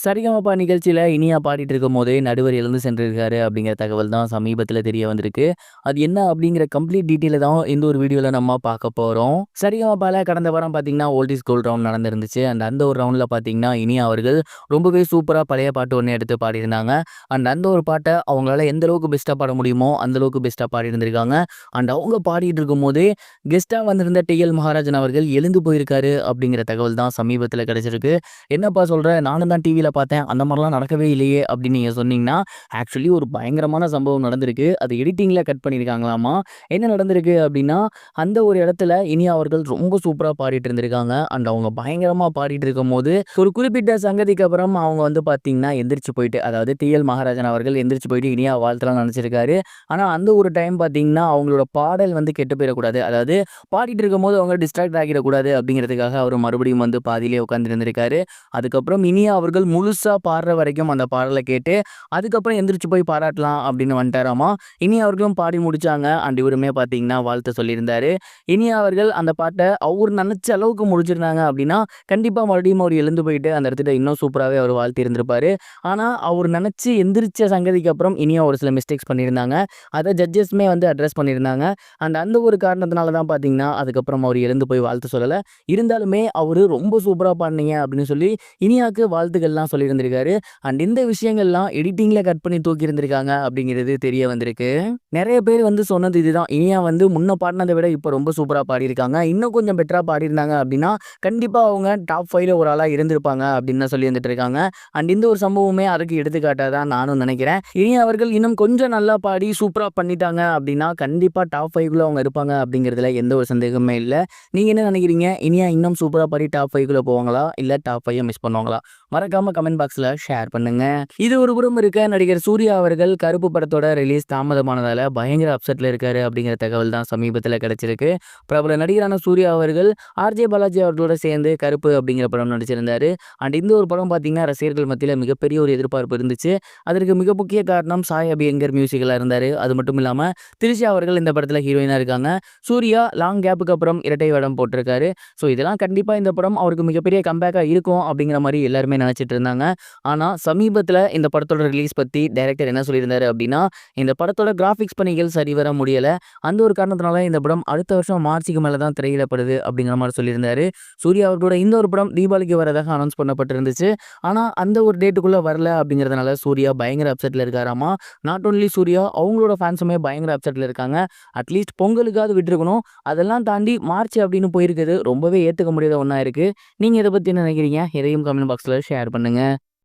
சரிகமபா நிகழ்ச்சியில இனியா பாடிட்டு இருக்கும்போதே நடுவர் இழந்து சென்றிருக்காரு அப்படிங்கிற தகவல் தான் சமீபத்தில தெரிய வந்திருக்கு. அது என்ன அப்படிங்கிற கம்ப்ளீட் டீட்டெயில தான் இந்த ஒரு வீடியோல நம்ம பார்க்க போறோம். சரிகமபால கடந்த வாரம் பார்த்தீங்கன்னா, ஓல்ட் இஸ் கோல்ட் ரவுண்ட் நடந்திருந்துச்சு. அந்த ஒரு ரவுண்ட்ல பார்த்தீங்கன்னா, இனியா அவர்கள் ரொம்பவே சூப்பரா பழைய பாட்டு ஒண்ணு எடுத்து பாடியிருந்தாங்க. அந்த ஒரு பாட்ட அவங்களால எந்த அளவுக்கு பெஸ்ட்டா பாட முடியுமோ, அந்த அளவுக்கு பெஸ்ட்டா பாடியிருந்திருக்காங்க. அவங்க பாடிட்டு இருக்கும்போதே கெஸ்ட்டா வந்திருந்த டி.எல். மகாராஜன் அவர்கள் எழுந்து போயிருக்காரு அப்படிங்கிற தகவல் தான் சமீபத்தில கிடைச்சிருக்கு. "என்னப்பா சொல்ற? நானும் தான் டிவியில பார்த்தேன். அந்த மாரிலாம் நடக்கவே இல்லையே!" அப்படின்னு நீங்க சொன்னீங்கன்னா, ஆக்சுவலி ஒரு பயங்கரமான சம்பவம் நடந்திருக்கு. அது எடிட்டிங்ல கட் பண்ணியிருக்காங்களாமா. என்ன நடந்திருக்கு அப்படின்னா, அந்த ஒரு இடத்துல இனியா அவர்கள் ரொம்ப சூப்பரா பாடிட்டு இருந்திருக்காங்க. அவங்க பயங்கரமா பாடிட்டு இருக்கும்போது, ஒரு குறிப்பிட்ட சங்கதிக்கு அப்புறம் அவங்க வந்து பார்த்தீங்கன்னா, எந்திரிச்சு போயிட்டு, அதாவது டி.எல். மகாராஜன் அவர்கள் எந்திரிச்சு போயிட்டு இனியா வாழ்த்தலாம்னு நெனச்சிருக்காரு. ஆனா, அந்த ஒரு டைம் பார்த்தீங்கன்னா, அவங்களோட பாடல் வந்து கெட்டு போயிறக்கூடாது. அதாவது பாடிட்டு இருக்கும்போது அவங்க டிஸ்ட்ராக்ட் ஆகிடக்கூடாது அப்படிங்கிறதுக்காக அவரு மறுபடியும் வந்து பாதியிலேயே உட்கார்ந்து இருந்திருக்காரு. அதுக்கப்புறம் இனியா அவர்கள் முழுசா பாடுற வரைக்கும் அந்த பாடல கேட்டு, அதுக்கப்புறம் எந்திரிச்சு போய் பாராட்டலாம் அப்படின்னு வந்துட்டாராமா. இனியா அவர்களும் பாடி முடிச்சாங்க. இவருமே பார்த்தீங்கன்னா வாழ்த்து சொல்லியிருந்தாரு. இனியா அவர்கள் அந்த பாட்ட அவரு நெனச்ச அளவுக்கு முடிச்சிருந்தாங்க அப்படின்னா, கண்டிப்பா மறுபடியும் அவரு எழுந்து போயிட்டு அந்த இடத்துல இன்னும் சூப்பராவே அவரு வாழ்த்தி இருந்திருப்பாரு. ஆனா, அவரு நெனச்சு எந்திரிச்ச சங்கதிக்கு அப்புறம் இனியா ஒரு சில மிஸ்டேக்ஸ் பண்ணியிருந்தாங்க. அத ஜட்ஜஸ்மே வந்து அட்ரஸ் பண்ணியிருந்தாங்க. அந்த ஒரு காரணத்தினால தான் பார்த்தீங்கன்னா, அதுக்கப்புறம் அவரு எழுந்து போய் வாழ்த்து சொல்லல. இருந்தாலுமே அவரு ரொம்ப சூப்பரா பாடுனீங்க அப்படின்னு சொல்லி இனியாக்கு வாழ்த்துக்கள்லாம் சொல்லியிருந்திருக்காரு. இந்த விஷயங்கள்லாம் எடிட்டிங்ல கட் பண்ணி தூக்கியிருந்திருக்காங்க அப்படிங்கிறது தெரிய வந்திருக்கு. நெறைய பேர் வந்து சொன்னது இதுதான். இனியா வந்து முன்ன பாடுனத விட இப்ப ரொம்ப சூப்பரா பாடியிருக்காங்க. இன்னும் கொஞ்சம் பெட்டரா பாடியிருந்தாங்க அப்படின்னா, கண்டிப்பா அவங்க டாப் 5ல ஒரு ஆளா இருந்திருப்பாங்க அப்படின்னு தான் சொல்லி வந்துட்டு இருக்காங்க. இந்த ஒரு சம்பவமே அதுக்கு எடுத்துக்காட்டா தான் நானும் நெனைக்கிறேன். இனியா அவர்கள் இன்னும் கொஞ்சம் நல்லா பாடி சூப்பரா பண்ணிட்டாங்க அப்படின்னா, கண்டிப்பா டாப் 5க்குள்ள அவங்க இருப்பாங்க அப்படிங்கிறதுல எந்த ஒரு சந்தேகமே இல்ல. நீங்க என்ன நெனைக்கிறீங்க? இனியா இன்னும் சூப்பரா பாடி டாப் 5க்குள்ள போவாங்களா? இல்ல டாப் 5 மிஸ் பண்ணுவாங்களா? மறக்காம கமெண்ட் பாக்ஸ்ல ஷேர் பண்ணுங்க. இது ஒரு புறம் இருக்க, நடிகர் சூர்யா அவர்கள் கருப்பு படத்தோட ரிலீஸ் தாமதமானதால பயங்கர அப்செட்ல இருக்காரு அப்படிங்கிற தகவல் தான் சமீபத்தில கிடைச்சிருக்கு. பிரபல நடிகரான சூர்யா அவர்கள் ஆர்ஜே பாலாஜி அவர்களோட சேர்ந்து கருப்பு அப்படிங்கிற படம் நடிச்சிருந்தாரு. இந்த ஒரு படம் பார்த்தீங்கன்னா, ரசிகர்கள் மத்தியில மிகப்பெரிய ஒரு எதிர்பார்ப்பு இருந்துச்சு. அதற்கு மிக முக்கிய காரணம் சாய் அபியங்கர் மியூசிக்ல இருந்தாரு. அது மட்டும் இல்லாம திரிஷா அவர்கள் இந்த படத்துல ஹீரோயினா இருக்காங்க. சூர்யா லாங் கேப்புக்கு அப்புறம் இரட்டை வேடம் போட்டிருக்காரு. இதெல்லாம் கண்டிப்பா இந்த படம் அவருக்கு மிகப்பெரிய கம்பேக்கா இருக்கும் அப்படிங்கிற மாரி எல்லாருமே நினைச்சிட்டு இருந்தாங்க. ஆனா சமீபத்தில இந்த படத்தோட ரிலீஸ் பத்தி டைரக்டர் என்ன சொல்லியிருந்தாரு அப்படின்னா, இந்த படத்தோட கிராபிக்ஸ் பணிகள் சரிவர முடியல. அந்த ஒரு காரணத்தினால இந்த படம் அடுத்த வருஷம் மார்ச்சுக்கு மேல தான் திரையிடப்படுது அப்படிங்கிற மாரி சொல்லியிருந்தாரு. சூர்யா அவர்களோட இந்த ஒரு படம் தீபாவளிக்கு வரதாக அனௌன்ஸ் பண்ணப்பட்டிருந்துச்சு. ஆனா அந்த ஒரு டேட்டுக்குள்ள வரல அப்படிங்கிறதுனால சூர்யா பயங்கர அப்செட்ல இருக்காராமா. நாட் ஒன்லி சூர்யா, அவங்களோட ஃபேன்ஸுமே பயங்கர அப்செட்ல இருக்காங்க. அட்லீஸ்ட் பொங்கலுக்காவது விட்டுருக்கணும். அதெல்லாம் தாண்டி மார்ச் அப்படின்னு போயிருக்குது ரொம்பவே ஏத்துக்க முடியாத ஒண்ணா இருக்கு. நீங்க இத பத்தி என்ன நினைக்கிறீங்க? இதையும் கமெண்ட் பாக்ஸ்ல ஷேர் பண்ணுங்க.